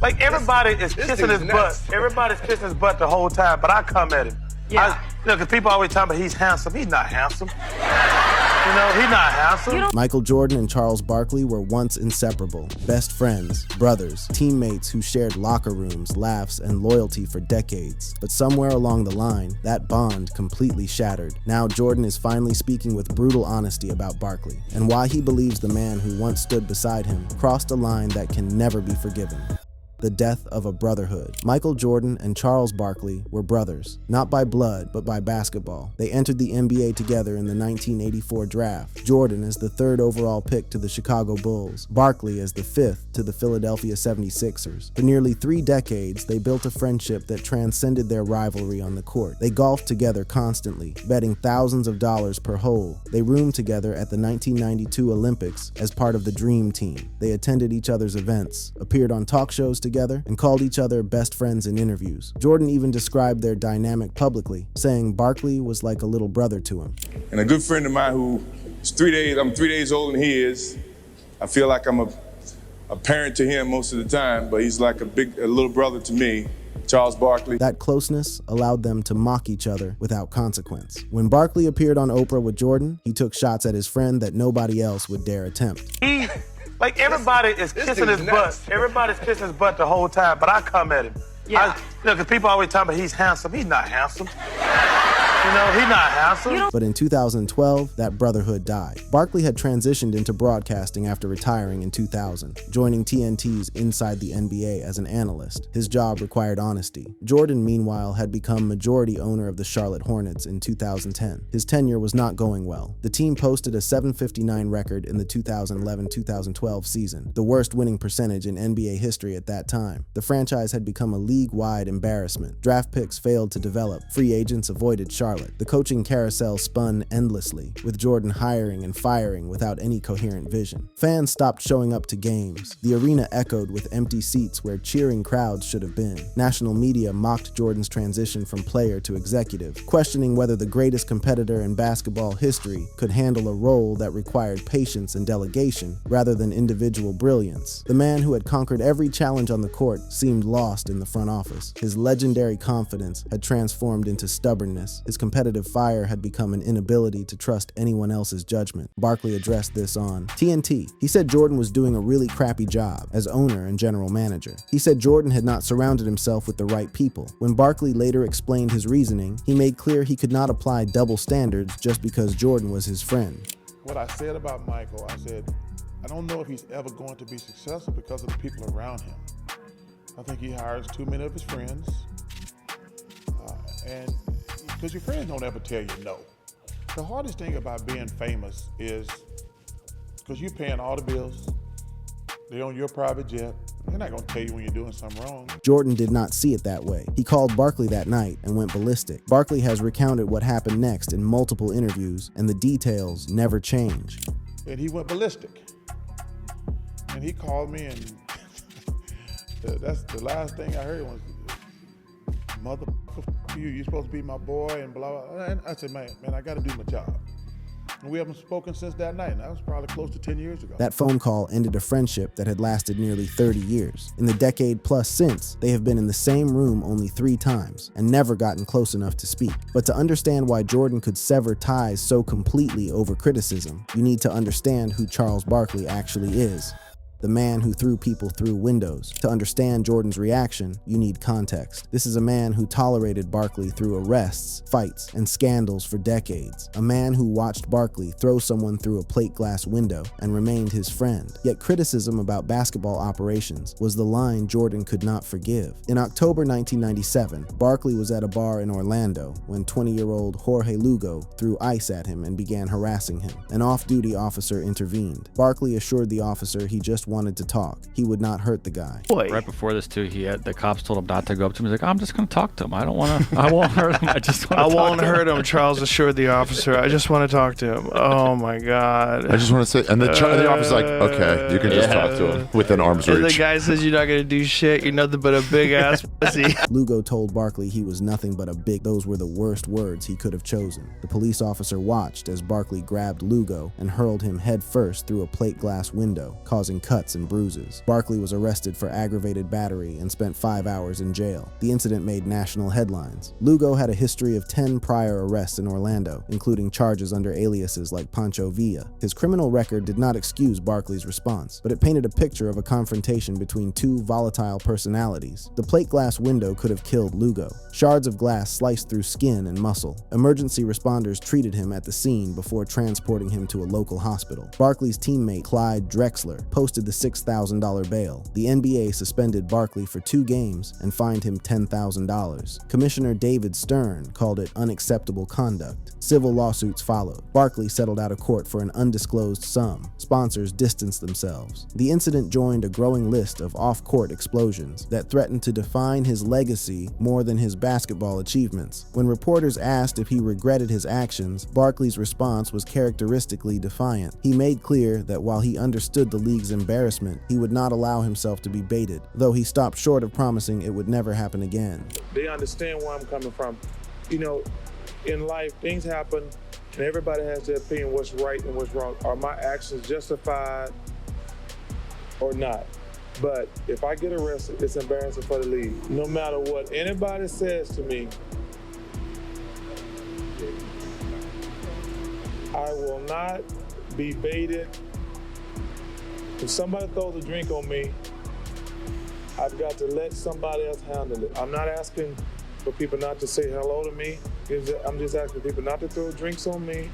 Like, everybody is kissing his butt. Everybody's kissing his butt the whole time, but I come at him. Yeah. Because people always talk about he's handsome. He's not handsome. You know, he's not handsome. Michael Jordan and Charles Barkley were once inseparable, best friends, brothers, teammates who shared locker rooms, laughs, and loyalty for decades. But somewhere along the line, that bond completely shattered. Now Jordan is finally speaking with brutal honesty about Barkley and why he believes the man who once stood beside him crossed a line that can never be forgiven. The death of a brotherhood. Michael Jordan and Charles Barkley were brothers, not by blood, but by basketball. They entered the NBA together in the 1984 draft. Jordan as the 3rd overall pick to the Chicago Bulls, Barkley as the 5th to the Philadelphia 76ers. For nearly 3 decades, they built a friendship that transcended their rivalry on the court. They golfed together constantly, betting thousands of dollars per hole. They roomed together at the 1992 Olympics as part of the Dream Team. They attended each other's events, appeared on talk shows together, and called each other best friends in interviews. Jordan even described their dynamic publicly, saying Barkley was like a little brother to him. And a good friend of mine who is 3 days, I'm 3 days older than he is. I feel like I'm a parent to him most of the time, but he's like a little brother to me. Charles Barkley. That closeness allowed them to mock each other without consequence. When Barkley appeared on Oprah with Jordan, he took shots at his friend that nobody else would dare attempt. Like, everybody is kissing his butt. Everybody's kissing his butt the whole time, but I come at him. Yeah. Because people always talk about he's handsome. He's not handsome. You know, he's not handsome. But in 2012, that brotherhood died. Barkley had transitioned into broadcasting after retiring in 2000, joining TNT's Inside the NBA as an analyst. His job required honesty. Jordan, meanwhile, had become majority owner of the Charlotte Hornets in 2010. His tenure was not going well. The team posted a .759 record in the 2011-2012 season, the worst winning percentage in NBA history at that time. The franchise had become a league-wide embarrassment. Draft picks failed to develop. Free agents avoided Charlotte. The coaching carousel spun endlessly, with Jordan hiring and firing without any coherent vision. Fans stopped showing up to games. The arena echoed with empty seats where cheering crowds should have been. National media mocked Jordan's transition from player to executive, questioning whether the greatest competitor in basketball history could handle a role that required patience and delegation rather than individual brilliance. The man who had conquered every challenge on the court seemed lost in the front office. His legendary confidence had transformed into stubbornness. His competitive fire had become an inability to trust anyone else's judgment. Barkley addressed this on TNT. He said Jordan was doing a really crappy job as owner and general manager. He said Jordan had not surrounded himself with the right people. When Barkley later explained his reasoning, he made clear he could not apply double standards just because Jordan was his friend. What I said about Michael, I said, I don't know if he's ever going to be successful because of the people around him. I think he hires too many of his friends, and because your friends don't ever tell you no. The hardest thing about being famous is because you're paying all the bills, they're on your private jet, they're not gonna tell you when you're doing something wrong. Jordan did not see it that way. He called Barkley that night and went ballistic. Barkley has recounted what happened next in multiple interviews, and the details never change. And he went ballistic. And he called me, and that's the last thing I heard was, motherfucker, you're supposed to be my boy, and blah, blah. And I said, man, I got to do my job. And we haven't spoken since that night, and that was probably close to 10 years ago. That phone call ended a friendship that had lasted nearly 30 years. In the decade plus since, they have been in the same room only 3 times and never gotten close enough to speak. But to understand why Jordan could sever ties so completely over criticism, you need to understand who Charles Barkley actually is. The man who threw people through windows. To understand Jordan's reaction, you need context. This is a man who tolerated Barkley through arrests, fights, and scandals for decades. A man who watched Barkley throw someone through a plate glass window and remained his friend. Yet criticism about basketball operations was the line Jordan could not forgive. In October 1997, Barkley was at a bar in Orlando when 20-year-old Jorge Lugo threw ice at him and began harassing him. An off-duty officer intervened. Barkley assured the officer he just wanted to talk. He would not hurt the guy. Right before this too, the cops told him not to go up to him. He's like, I'm just going to talk to him. I won't hurt him. I just want to talk to him. I won't hurt him, Charles assured the officer. I just want to talk to him. Oh my God. I just want to say, and the officer's like, okay, you can just talk to him within arm's reach. And the guy says, you're not going to do shit. You're nothing but a big ass pussy. Lugo told Barkley he was nothing but a big. Those were the worst words he could have chosen. The police officer watched as Barkley grabbed Lugo and hurled him head first through a plate glass window, causing cuts cuts and bruises. Barkley was arrested for aggravated battery and spent 5 hours in jail. The incident made national headlines. Lugo had a history of 10 prior arrests in Orlando, including charges under aliases like Pancho Villa. His criminal record did not excuse Barkley's response, but it painted a picture of a confrontation between two volatile personalities. The plate glass window could have killed Lugo. Shards of glass sliced through skin and muscle. Emergency responders treated him at the scene before transporting him to a local hospital. Barkley's teammate Clyde Drexler posted the $6,000 bail. The NBA suspended Barkley for 2 games and fined him $10,000. Commissioner David Stern called it unacceptable conduct. Civil lawsuits followed. Barkley settled out of court for an undisclosed sum. Sponsors distanced themselves. The incident joined a growing list of off-court explosions that threatened to define his legacy more than his basketball achievements. When reporters asked if he regretted his actions, Barkley's response was characteristically defiant. He made clear that while he understood the league's embarrassment, he would not allow himself to be baited, though he stopped short of promising it would never happen again. They understand where I'm coming from. You know, in life, things happen, and everybody has their opinion what's right and what's wrong. Are my actions justified or not? But if I get arrested, it's embarrassing for the league. No matter what anybody says to me, I will not be baited. If somebody throws a drink on me, I've got to let somebody else handle it. I'm not asking for people not to say hello to me. I'm just asking people not to throw drinks on me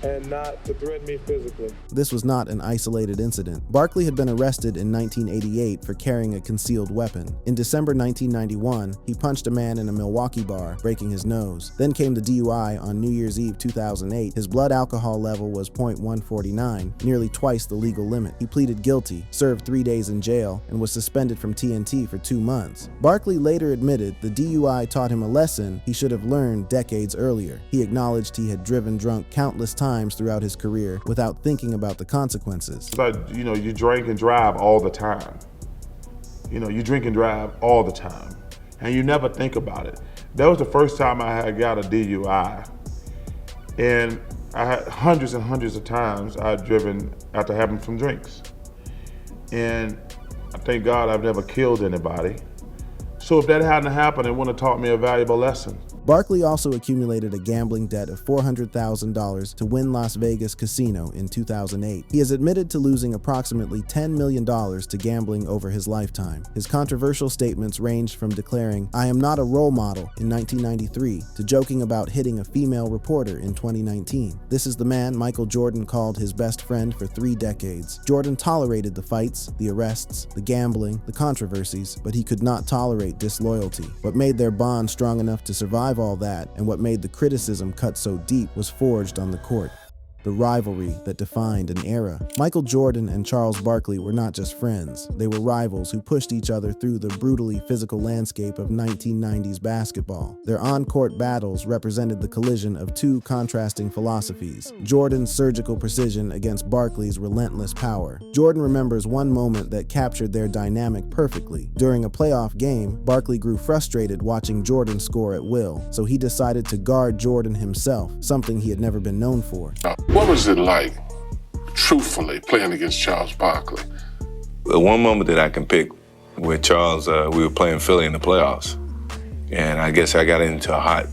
and not to threaten me physically. This was not an isolated incident. Barkley had been arrested in 1988 for carrying a concealed weapon. In December 1991, he punched a man in a Milwaukee bar, breaking his nose. Then came the DUI on New Year's Eve 2008. His blood alcohol level was .149, nearly twice the legal limit. He pleaded guilty, served 3 days in jail, and was suspended from TNT for 2 months. Barkley later admitted the DUI taught him a lesson he should have learned decades earlier. He acknowledged he had driven drunk countless times throughout his career without thinking about the consequences. But you drink and drive all the time. You drink and drive all the time, and you never think about it. That was the first time I had got a DUI, and I had hundreds and hundreds of times I'd driven after having some drinks. And I thank God I've never killed anybody. So if that hadn't happened, it wouldn't have taught me a valuable lesson. Barkley also accumulated a gambling debt of $400,000 to Wynn Las Vegas Casino in 2008. He has admitted to losing approximately $10 million to gambling over his lifetime. His controversial statements ranged from declaring, "I am not a role model" in 1993 to joking about hitting a female reporter in 2019. This is the man Michael Jordan called his best friend for 3 decades. Jordan tolerated the fights, the arrests, the gambling, the controversies, but he could not tolerate disloyalty. What made their bond strong enough to survive all that, and what made the criticism cut so deep, was forged on the court. The rivalry that defined an era. Michael Jordan and Charles Barkley were not just friends. They were rivals who pushed each other through the brutally physical landscape of 1990s basketball. Their on-court battles represented the collision of 2 contrasting philosophies: Jordan's surgical precision against Barkley's relentless power. Jordan remembers one moment that captured their dynamic perfectly. During a playoff game, Barkley grew frustrated watching Jordan score at will, so he decided to guard Jordan himself, something he had never been known for. What was it like, truthfully, playing against Charles Barkley? Well, one moment that I can pick with Charles, we were playing Philly in the playoffs. And I guess I got into a hot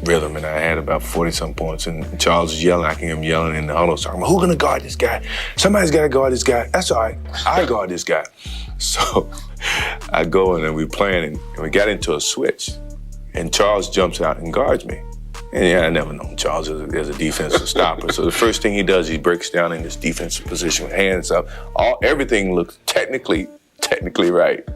rhythm, and I had about 40-some points. And Charles was yelling. I can hear him yelling in the huddle. So I'm like, who's going to guard this guy? Somebody's got to guard this guy. That's all right. I guard this guy. So I go in, and we're playing, and we got into a switch. And Charles jumps out and guards me. And yeah, I never known Charles as a defensive stopper. So the first thing he does, he breaks down in this defensive position with hands up. Everything looks technically right.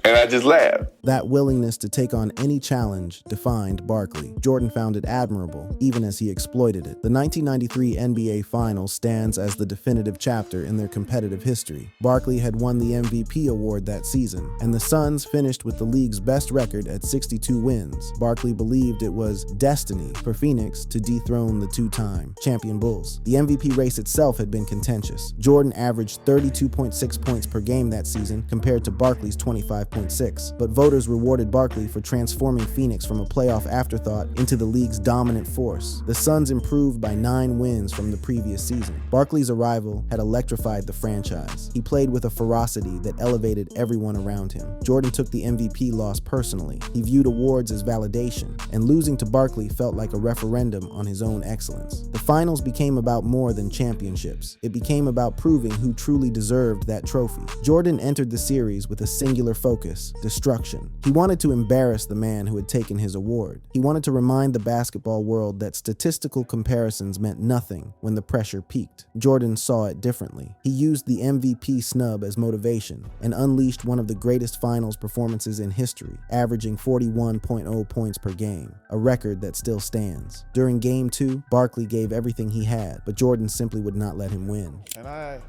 And I just laughed. That willingness to take on any challenge defined Barkley. Jordan found it admirable, even as he exploited it. The 1993 NBA Finals stands as the definitive chapter in their competitive history. Barkley had won the MVP award that season, and the Suns finished with the league's best record at 62 wins. Barkley believed it was destiny for Phoenix to dethrone the 2-time champion Bulls. The MVP race itself had been contentious. Jordan averaged 32.6 points per game that season compared to Barkley's 25 95.6, but voters rewarded Barkley for transforming Phoenix from a playoff afterthought into the league's dominant force. The Suns improved by 9 wins from the previous season. Barkley's arrival had electrified the franchise. He played with a ferocity that elevated everyone around him. Jordan took the MVP loss personally. He viewed awards as validation, and losing to Barkley felt like a referendum on his own excellence. The finals became about more than championships. It became about proving who truly deserved that trophy. Jordan entered the series with a singular focus: destruction. He wanted to embarrass the man who had taken his award. He wanted to remind the basketball world that statistical comparisons meant nothing when the pressure peaked. Jordan saw it differently. He used the MVP snub as motivation and unleashed one of the greatest finals performances in history, averaging 41.0 points per game, a record that still stands. During Game 2, Barkley gave everything he had, but Jordan simply would not let him win. And I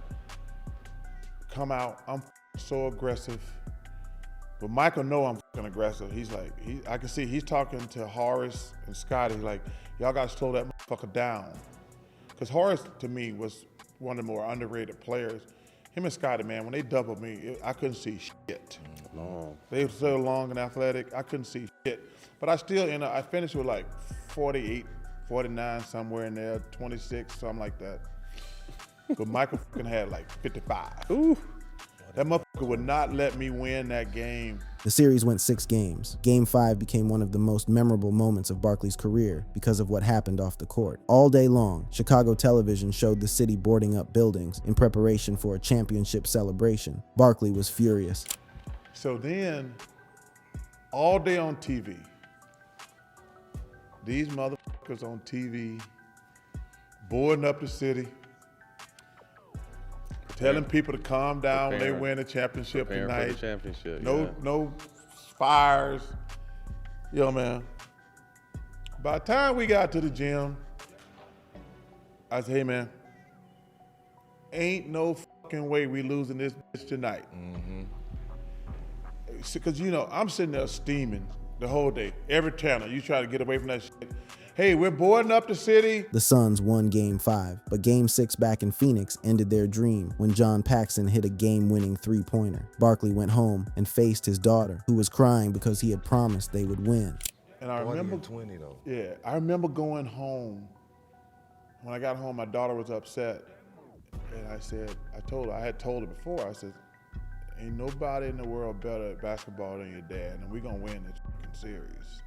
come out, I'm so aggressive. But Michael know I'm fucking aggressive. He's like, I can see he's talking to Horace and Scotty, like, y'all gotta slow that motherfucker down. Because Horace, to me, was one of the more underrated players. Him and Scotty, man, when they doubled me, I couldn't see shit. Long. They were so long and athletic, I couldn't see shit. But I still, I finished with like 48, 49, somewhere in there, 26, something like that. But Michael fucking had like 55. Ooh. That motherfucker would not let me win that game. The series went 6 games. Game 5 became one of the most memorable moments of Barkley's career because of what happened off the court. All day long, Chicago television showed the city boarding up buildings in preparation for a championship celebration. Barkley was furious. So then, all day on TV, these motherfuckers on TV boarding up the city, telling people to calm down when they win a championship tonight. For the championship, no fires. Yo, man. By the time we got to the gym, I said, hey, man, ain't no fucking way we losing this bitch tonight. Because, I'm sitting there steaming the whole day. Every channel, you try to get away from that shit. Hey, we're boarding up the city. The Suns won Game 5, but Game 6 back in Phoenix ended their dream when John Paxson hit a game-winning three-pointer. Barkley went home and faced his daughter, who was crying because he had promised they would win. And I remember 20 though. Yeah, I remember going home. When I got home, my daughter was upset, and I had told her before. I said, "Ain't nobody in the world better at basketball than your dad, and we're gonna win this fucking series."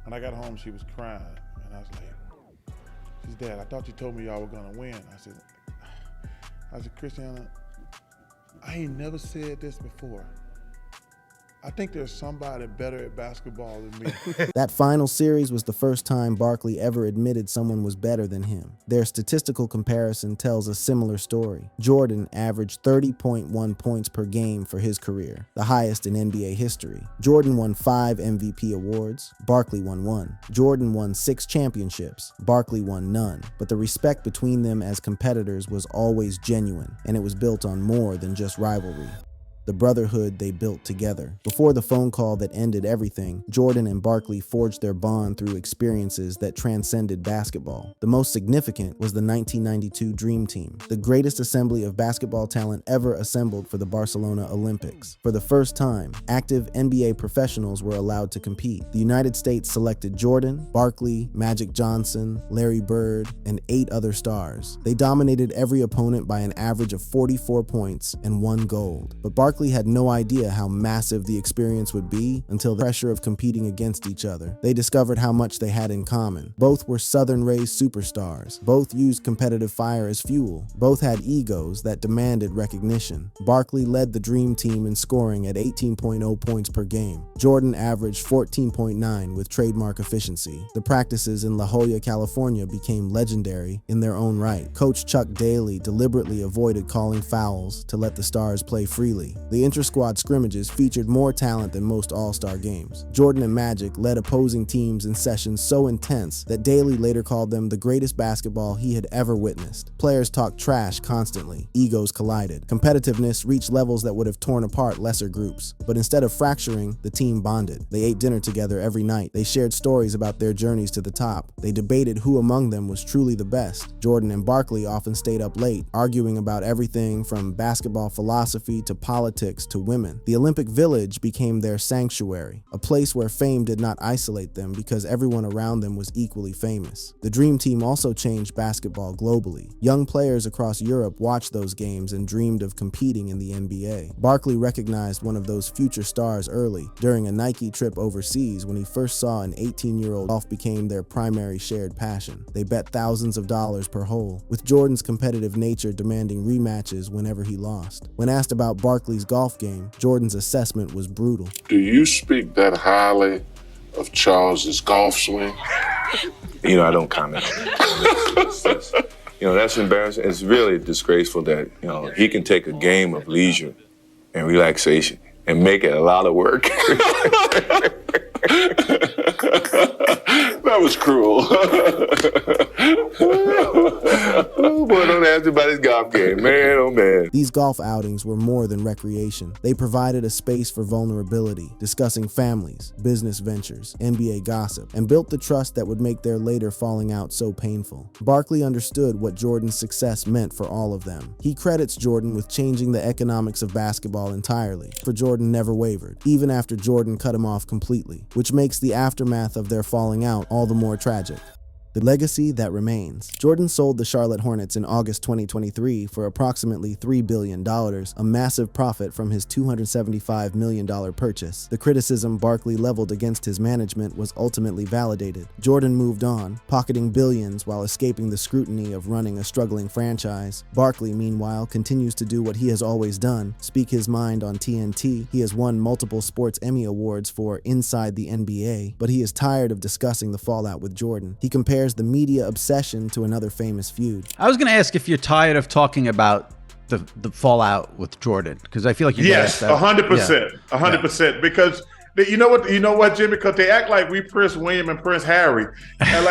When I got home, she was crying, and I was like, she said, "Dad, I thought you told me y'all were gonna win." I said, "Christiana, I ain't never said this before. I think there's somebody better at basketball than me." That final series was the first time Barkley ever admitted someone was better than him. Their statistical comparison tells a similar story. Jordan averaged 30.1 points per game for his career, the highest in NBA history. Jordan won 5 MVP awards. Barkley won 1. Jordan won 6 championships. Barkley won none. But the respect between them as competitors was always genuine, and it was built on more than just rivalry. The brotherhood they built together. Before the phone call that ended everything, Jordan and Barkley forged their bond through experiences that transcended basketball. The most significant was the 1992 Dream Team, the greatest assembly of basketball talent ever assembled for the Barcelona Olympics. For the first time, active NBA professionals were allowed to compete. The United States selected Jordan, Barkley, Magic Johnson, Larry Bird, and 8 other stars. They dominated every opponent by an average of 44 points and 1 gold. But Barkley had no idea how massive the experience would be until the pressure of competing against each other. They discovered how much they had in common. Both were Southern-raised superstars. Both used competitive fire as fuel. Both had egos that demanded recognition. Barkley led the Dream Team in scoring at 18.0 points per game. Jordan averaged 14.9 with trademark efficiency. The practices in La Jolla, California became legendary in their own right. Coach Chuck Daly deliberately avoided calling fouls to let the stars play freely. The inter-squad scrimmages featured more talent than most all-star games. Jordan and Magic led opposing teams in sessions so intense that Daly later called them the greatest basketball he had ever witnessed. Players talked trash constantly. Egos collided. Competitiveness reached levels that would have torn apart lesser groups. But instead of fracturing, the team bonded. They ate dinner together every night. They shared stories about their journeys to the top. They debated who among them was truly the best. Jordan and Barkley often stayed up late, arguing about everything from basketball philosophy to politics politics to women. The Olympic Village became their sanctuary, a place where fame did not isolate them because everyone around them was equally famous. The Dream Team also changed basketball globally. Young players across Europe watched those games and dreamed of competing in the NBA. Barkley recognized one of those future stars early. During a Nike trip overseas, when he first saw an 18-year-old, golf became their primary shared passion. They bet thousands of dollars per hole, with Jordan's competitive nature demanding rematches whenever he lost. When asked about Barkley's golf game, Jordan's assessment was brutal. Do you speak that highly of Charles's golf swing? I don't comment on it. That's embarrassing. It's really disgraceful that, he can take a game of leisure and relaxation and make it a lot of work. That was cruel. Oh boy, don't ask me about his golf game. Man, oh man. These golf outings were more than recreation. They provided a space for vulnerability, discussing families, business ventures, NBA gossip, and built the trust that would make their later falling out so painful. Barkley understood what Jordan's success meant for all of them. He credits Jordan with changing the economics of basketball entirely, for Jordan never wavered, even after Jordan cut him off completely, which makes the aftermath of their falling out all the more tragic. The legacy that remains. Jordan sold the Charlotte Hornets in August 2023 for approximately $3 billion, a massive profit from his $275 million purchase. The criticism Barkley leveled against his management was ultimately validated. Jordan moved on, pocketing billions while escaping the scrutiny of running a struggling franchise. Barkley, meanwhile, continues to do what he has always done, speak his mind on TNT. He has won multiple Sports Emmy Awards for Inside the NBA, but he is tired of discussing the fallout with Jordan. He compares the media obsession to another famous feud. I was going to ask if you're tired of talking about the fallout with Jordan, because I feel like you yes, 100%, 100%. Because you know what, Jimmy? Because they act like we Prince William and Prince Harry, and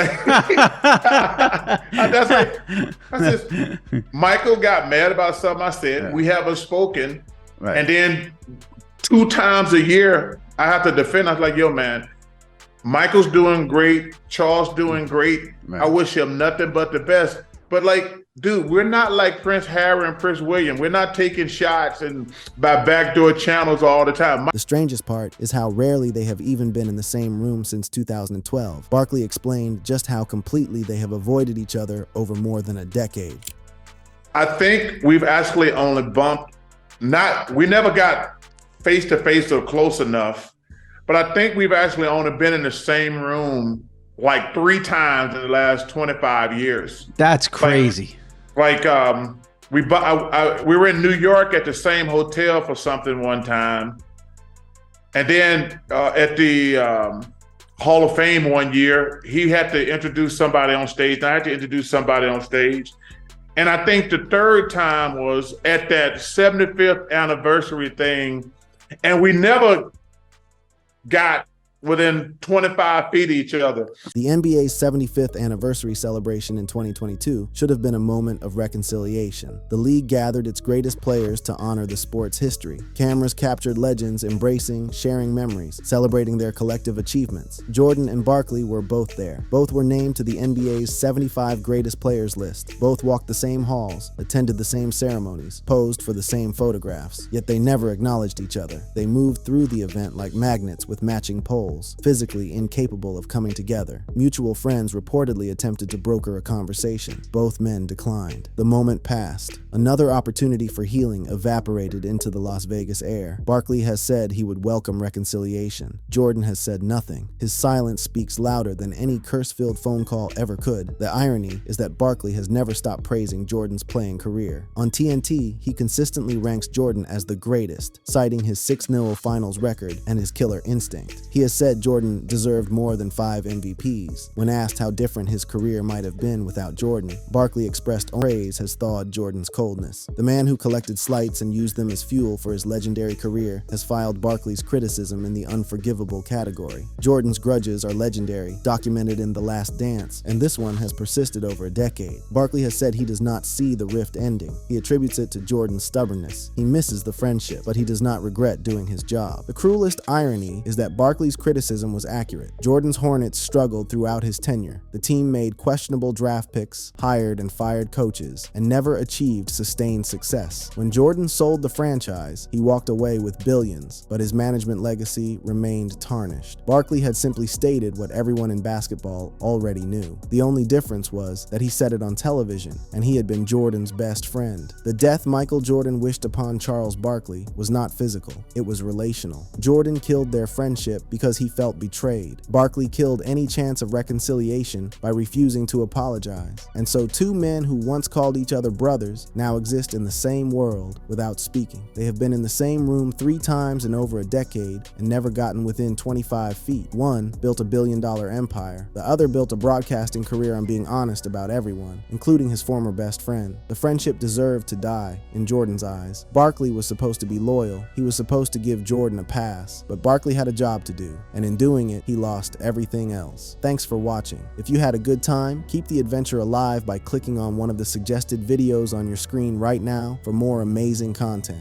Michael got mad about something I said. Yeah. We haven't spoken, right. And then 2 times a year I have to defend. I was like, yo, man. Michael's doing great. Charles doing great. Right. I wish him nothing but the best. But dude, we're not like Prince Harry and Prince William. We're not taking shots and by backdoor channels all the time. The strangest part is how rarely they have even been in the same room since 2012. Barkley explained just how completely they have avoided each other over more than a decade. I think we've actually only bumped. We never got face to face or close enough. But I think we've actually only been in the same room 3 times in the last 25 years. That's crazy. We were in New York at the same hotel for something one time. And then at the Hall of Fame one year, he had to introduce somebody on stage. And I had to introduce somebody on stage. And I think the 3rd time was at that 75th anniversary thing. And we never got within 25 feet of each other. The NBA's 75th anniversary celebration in 2022 should have been a moment of reconciliation. The league gathered its greatest players to honor the sport's history. Cameras captured legends embracing, sharing memories, celebrating their collective achievements. Jordan and Barkley were both there. Both were named to the NBA's 75 greatest players list. Both walked the same halls, attended the same ceremonies, posed for the same photographs. Yet they never acknowledged each other. They moved through the event like magnets with matching poles, physically incapable of coming together. Mutual friends reportedly attempted to broker a conversation. Both men declined. The moment passed. Another opportunity for healing evaporated into the Las Vegas air. Barkley has said he would welcome reconciliation. Jordan has said nothing. His silence speaks louder than any curse-filled phone call ever could. The irony is that Barkley has never stopped praising Jordan's playing career. On TNT, he consistently ranks Jordan as the greatest, citing his 6-0 finals record and his killer instinct. He has said Jordan deserved more than 5 MVPs. When asked how different his career might have been without Jordan, Barkley expressed praise has thawed Jordan's coldness. The man who collected slights and used them as fuel for his legendary career has filed Barkley's criticism in the unforgivable category. Jordan's grudges are legendary, documented in The Last Dance, and this one has persisted over a decade. Barkley has said he does not see the rift ending. He attributes it to Jordan's stubbornness. He misses the friendship, but he does not regret doing his job. The cruelest irony is that Barkley's criticism criticism was accurate. Jordan's Hornets struggled throughout his tenure. The team made questionable draft picks, hired and fired coaches, and never achieved sustained success. When Jordan sold the franchise, he walked away with billions, but his management legacy remained tarnished. Barkley had simply stated what everyone in basketball already knew. The only difference was that he said it on television, and he had been Jordan's best friend. The death Michael Jordan wished upon Charles Barkley was not physical, it was relational. Jordan killed their friendship because he felt betrayed. Barkley killed any chance of reconciliation by refusing to apologize. And so two men who once called each other brothers now exist in the same world without speaking. They have been in the same room 3 times in over a decade and never gotten within 25 feet. One built a billion-dollar empire. The other built a broadcasting career on being honest about everyone, including his former best friend. The friendship deserved to die, in Jordan's eyes. Barkley was supposed to be loyal. He was supposed to give Jordan a pass, but Barkley had a job to do, and in doing it, he lost everything else. Thanks for watching. If you had a good time, keep the adventure alive by clicking on one of the suggested videos on your screen right now for more amazing content.